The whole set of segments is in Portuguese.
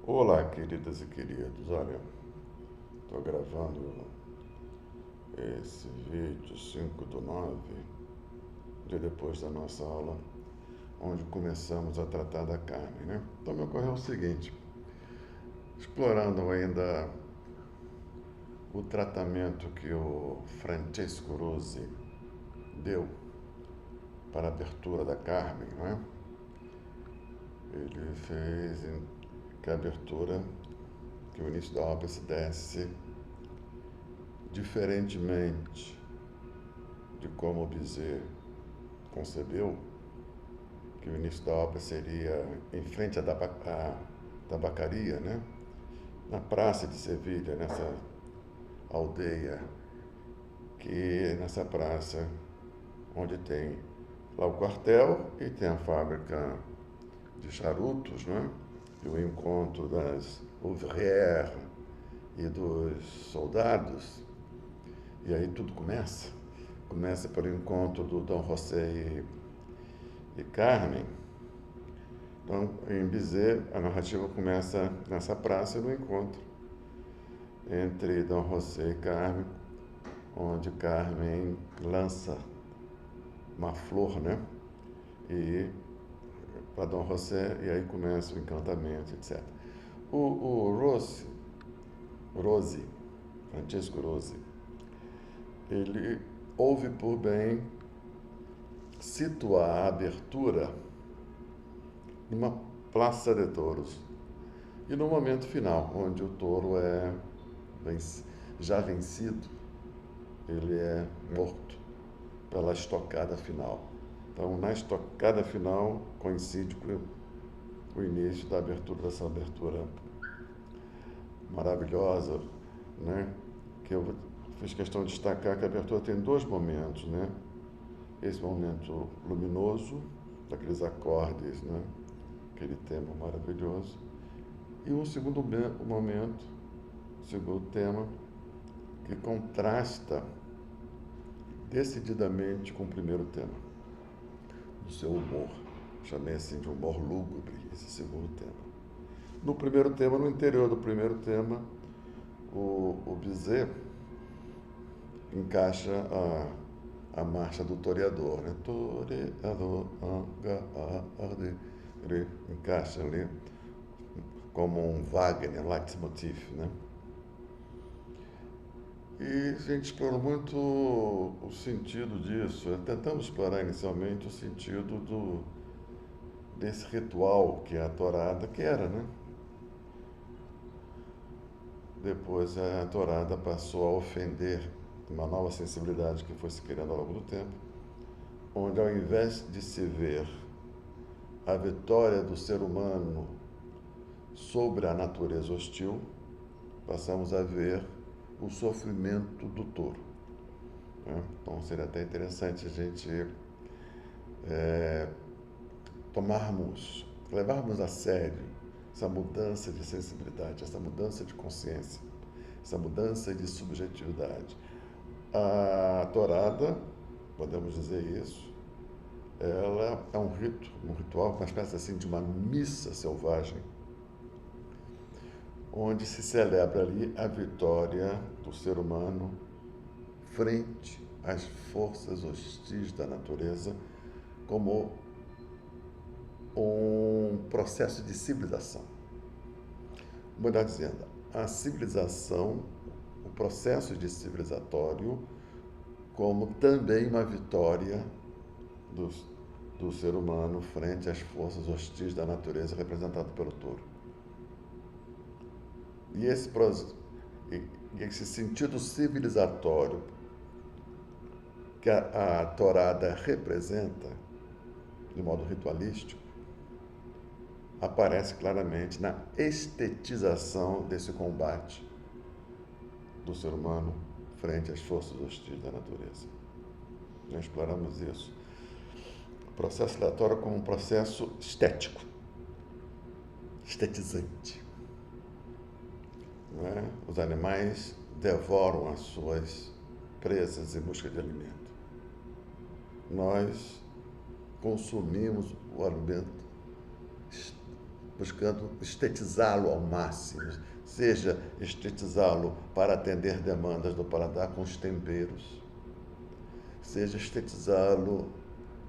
Olá, queridas e queridos. Olha, estou gravando esse vídeo 5/9, dia depois da nossa aula, onde começamos a tratar da carne, né? Então me ocorreu o seguinte, explorando ainda o tratamento que o Francesco Rosi deu para a abertura da carne, não é? Ele fez que a abertura, que o início da obra se desse diferentemente de como o Bizet concebeu, que o início da obra seria em frente à tabacaria, né? Na praça de Sevilha, nessa aldeia, que nessa praça onde tem lá o quartel e tem a fábrica de charutos, né? E o encontro das ouvrières e dos soldados. E aí tudo começa. Começa pelo encontro do Dom José e Carmen. Então, em Bizet, a narrativa começa nessa praça no encontro entre Dom José e Carmen, onde Carmen lança uma flor, né? E para Dom José, e aí começa o encantamento, etc. O Rosi, Francesco Rosi, ele houve por bem situar a abertura numa praça de touros e no momento final, onde o touro é já vencido, ele é morto pela estocada final. Então, na estocada final, coincide com o início da abertura, dessa abertura maravilhosa, né? Que eu fiz questão de destacar que a abertura tem dois momentos, né? Esse momento luminoso, daqueles acordes, né? Aquele tema maravilhoso. E um segundo momento, segundo tema, que contrasta decididamente com o primeiro tema, do seu humor. Chamei assim de humor lúgubre, esse segundo tema. No primeiro tema, no interior do primeiro tema, o Bizet encaixa a marcha do toreador, né? Toreador, ele encaixa ali como um Wagner, leitmotiv, né? E a gente explorou muito o sentido disso. Tentamos explorar inicialmente o sentido desse ritual que é a torada, que era, né? Depois a torada passou a ofender uma nova sensibilidade que foi se criando ao longo do tempo, onde ao invés de se ver a vitória do ser humano sobre a natureza hostil, passamos a ver o sofrimento do touro, né? Então seria até interessante a gente levarmos a sério essa mudança de sensibilidade, essa mudança de consciência, essa mudança de subjetividade. A torada, podemos dizer isso, ela é um ritual, uma espécie assim de uma missa selvagem, onde se celebra ali a vitória do ser humano frente às forças hostis da natureza, como um processo de civilização. Melhor dizendo, a civilização, o processo de civilizatório, como também uma vitória do ser humano frente às forças hostis da natureza, representado pelo touro. E esse sentido civilizatório que a torada representa, de modo ritualístico, aparece claramente na estetização desse combate do ser humano frente às forças hostis da natureza. Nós exploramos isso. O processo da tora como um processo estético, estetizante. Não é? Os animais devoram as suas presas em busca de alimento. Nós consumimos o alimento buscando estetizá-lo ao máximo, seja estetizá-lo para atender demandas do paladar com os temperos, seja estetizá-lo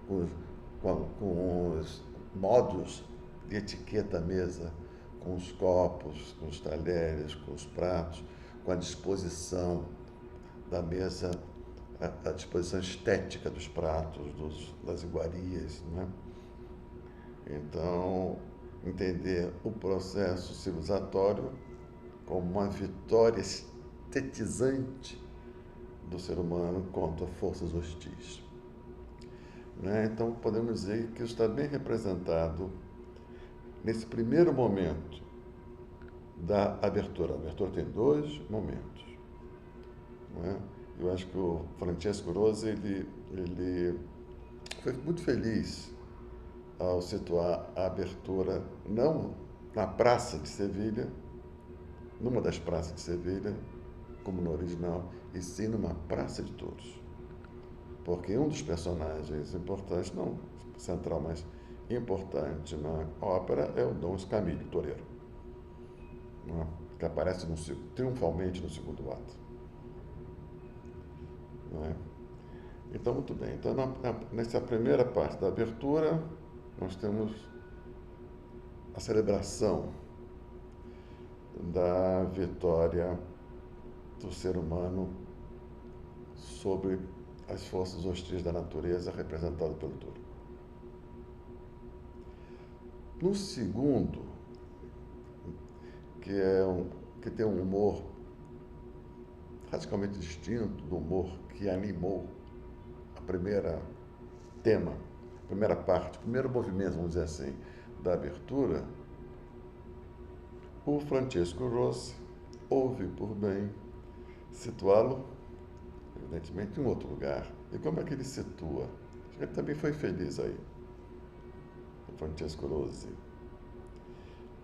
com os modos de etiqueta à mesa, com os copos, com os talheres, com os pratos, com a disposição da mesa, a disposição estética dos pratos, das iguarias, né? Então, entender o processo civilizatório como uma vitória estetizante do ser humano contra forças hostis. Né? Então, podemos dizer que isso está bem representado nesse primeiro momento da abertura. A abertura tem dois momentos. Né? Eu acho que o Francesco Rosi ele foi muito feliz ao situar a abertura não na Praça de Sevilha, numa das praças de Sevilha, como no original, e sim numa Praça de Touros. Porque um dos personagens importantes, não central, mas importante na ópera é o Dom Escamilho, toureiro, né? Que aparece triunfalmente no segundo ato. Né? Então, muito bem. Então, nessa primeira parte da abertura, nós temos a celebração da vitória do ser humano sobre as forças hostis da natureza, representado pelo touro. No segundo, que tem um humor radicalmente distinto do humor que animou a primeira parte, o primeiro movimento, vamos dizer assim, da abertura, o Francesco Rosi houve por bem situá-lo, evidentemente, em outro lugar. E como é que ele situa? Ele também foi feliz aí, o Francesco Rosi.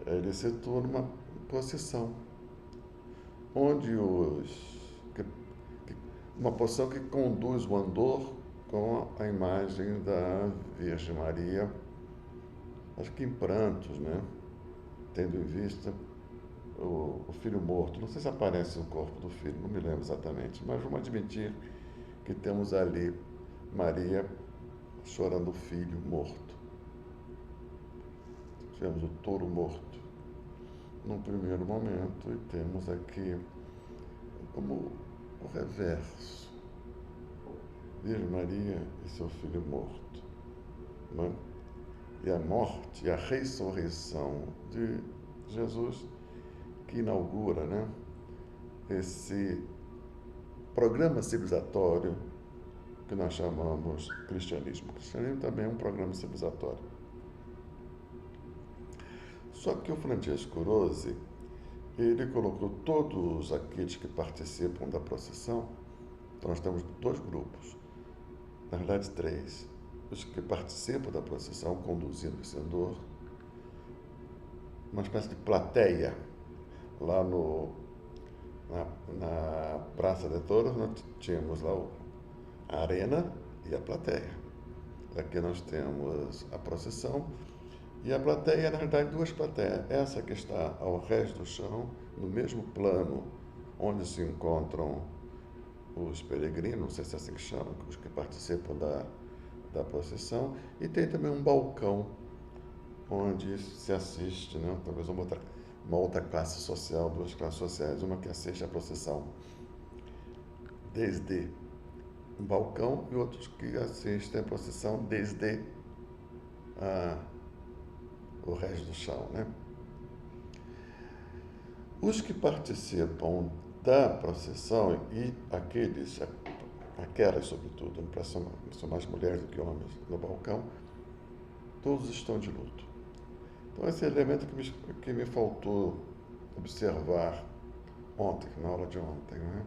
Ele situa numa procissão, onde uma procissão que conduz o andor com a imagem da Virgem Maria, acho que em prantos, né? Tendo em vista o filho morto. Não sei se aparece o corpo do filho, não me lembro exatamente, mas vamos admitir que temos ali Maria chorando o filho morto. Tivemos o touro morto num primeiro momento e temos aqui como o reverso, Virgem Maria e seu filho morto, né? E a morte e a ressurreição de Jesus, que inaugura, né, esse programa civilizatório que nós chamamos cristianismo. O cristianismo também é um programa civilizatório. Só que o Francesco Rosi, ele colocou todos aqueles que participam da procissão. Então nós temos dois grupos, na verdade três. Os que participam da procissão, conduzindo esse andor, uma espécie de plateia. Lá na Praça de Touros, nós tínhamos lá a arena e a plateia. Aqui nós temos a procissão e a plateia, na verdade, duas plateias. Essa que está ao rés do chão, no mesmo plano onde se encontram os peregrinos, não sei se é assim que chamam, os que participam da procissão, e tem também um balcão onde se assiste, né, talvez uma outra classe social, duas classes sociais, uma que assiste à procissão desde o balcão e outros que assistem à procissão desde o resto do chão, né? Os que participam da procissão e aquelas sobretudo, são mais mulheres do que homens no balcão, todos estão de luto. Então esse elemento que me faltou observar ontem, na aula de ontem, né?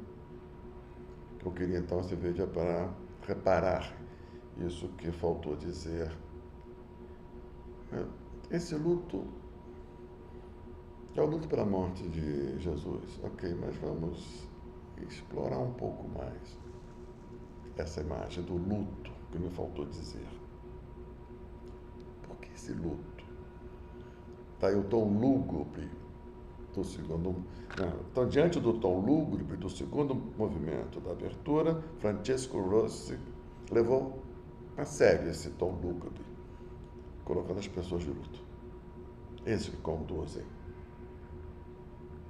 Eu queria então esse vídeo para reparar isso que faltou dizer. Esse luto é o luto pela morte de Jesus, ok, mas vamos explorar um pouco mais essa imagem do luto que me faltou dizer. Por que esse luto? Daí o tom lúgubre do segundo. Não, então, diante do tom lúgubre do segundo movimento da abertura, Francesco Rossi levou a sério esse tom lúgubre, colocando as pessoas de luto. Eles que conduzem.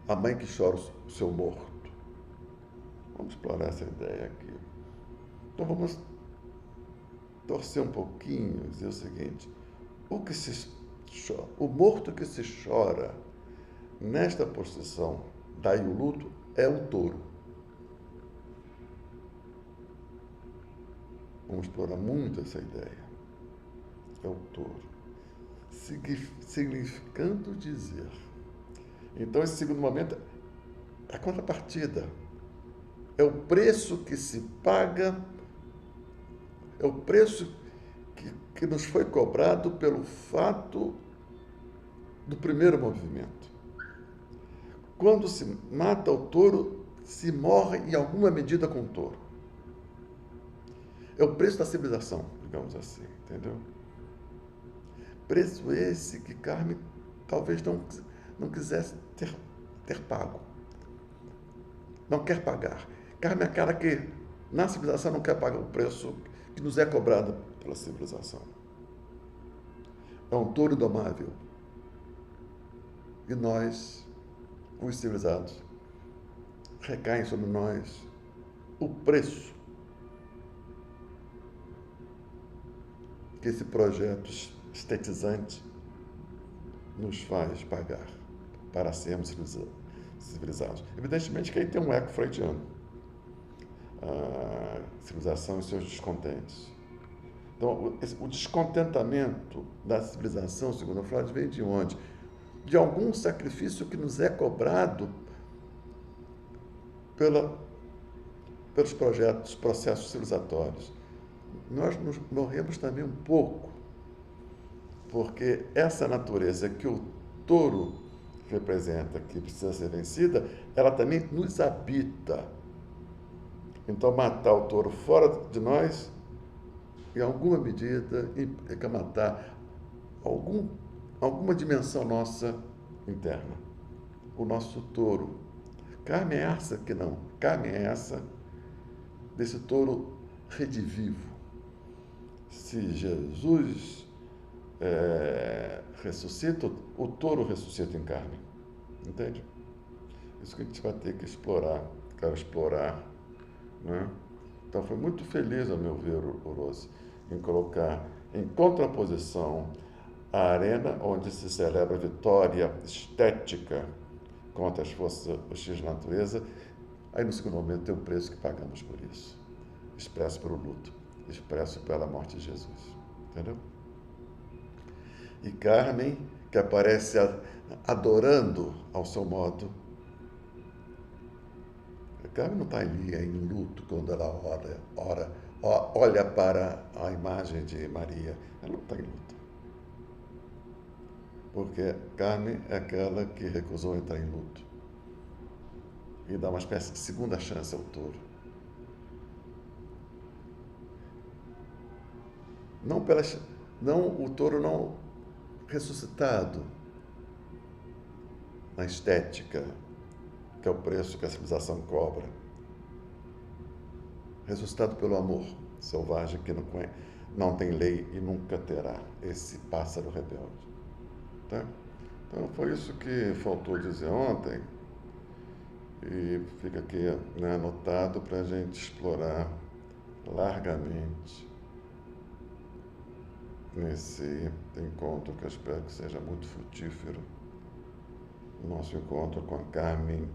A mãe que chora o seu morto. Vamos explorar essa ideia aqui. Então vamos torcer um pouquinho e dizer o seguinte: o morto que se chora nesta posição, daí o luto, é o touro. Vamos explorar muito essa ideia. É o touro. Significando dizer. Então, esse segundo momento é a contrapartida. É o preço que se paga, é o preço que nos foi cobrado pelo fato do primeiro movimento. Quando se mata o touro, se morre em alguma medida com o touro. É o preço da civilização, digamos assim, entendeu? Preço esse que Carmen talvez não quisesse ter pago. Não quer pagar. Carmen é aquela que, na civilização, não quer pagar o preço que nos é cobrado pela civilização. É um touro domável. E nós, os civilizados, recaem sobre nós o preço que esse projeto estetizante nos faz pagar para sermos civilizados. Evidentemente que aí tem um eco freudiano. A civilização e seus descontentes. Então, o descontentamento da civilização, segundo Freud, vem de onde? De algum sacrifício que nos é cobrado pelos processos civilizatórios. Nós nos morremos também um pouco, porque essa natureza que o touro representa, que precisa ser vencida, ela também nos habita. Então, matar o touro fora de nós, em alguma medida, implica matar alguma dimensão nossa interna. O nosso touro. Carne é essa que não. Carne é essa desse touro redivivo. Se Jesus ressuscita, o touro ressuscita em carne. Entende? Isso que a gente vai ter que explorar. Quero explorar. Né? Então, foi muito feliz, a meu ver, o Rossi, em colocar em contraposição a arena onde se celebra a vitória estética contra as forças hostis da natureza. Aí, no segundo momento, tem o preço que pagamos por isso, expresso pelo luto, expresso pela morte de Jesus. Entendeu? E Carmen, que aparece adorando ao seu modo. Carmen não está ali em luto quando ela olha para a imagem de Maria. Ela não está em luto. Porque Carmen é aquela que recusou entrar em luto. E dá uma espécie de segunda chance ao touro. O touro não ressuscitado na estética, que é o preço que a civilização cobra. Ressuscitado pelo amor selvagem que não tem lei e nunca terá, esse pássaro rebelde. Tá? Então, foi isso que faltou dizer ontem e fica aqui, né, anotado para a gente explorar largamente nesse encontro, que eu espero que seja muito frutífero, o nosso encontro com a Carmen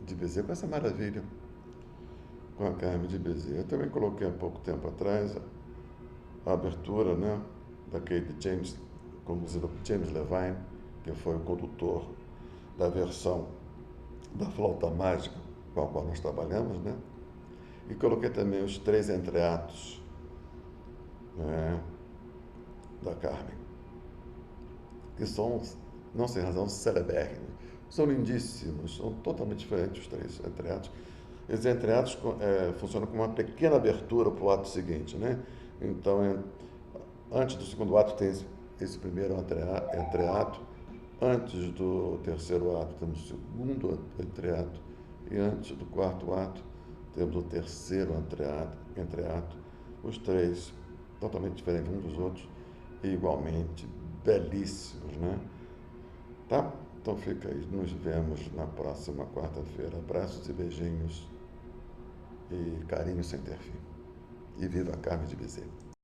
de Bezerra, com essa maravilha, com a Carmen de Bezerra. Eu também coloquei há pouco tempo atrás a abertura, né, daquele James, conduzido por James Levine, que foi o condutor da versão da flauta mágica com a qual nós trabalhamos, né? E coloquei também os 3 entreatos, né, da Carmen, que são, não sem razão, celebérrimos. São lindíssimos, são totalmente diferentes os 3 entreatos. Esses entreatos funcionam como uma pequena abertura para o ato seguinte, né? Então, antes do segundo ato tem esse primeiro entreato, Antes do terceiro ato, temos o segundo entreato, e antes do quarto ato, temos o terceiro entreato, os três totalmente diferentes uns dos outros e igualmente belíssimos, né? Tá? Então fica aí, nos vemos na próxima quarta-feira. Abraços e beijinhos e carinho sem ter fim. E viva a Carmen de Bezerra.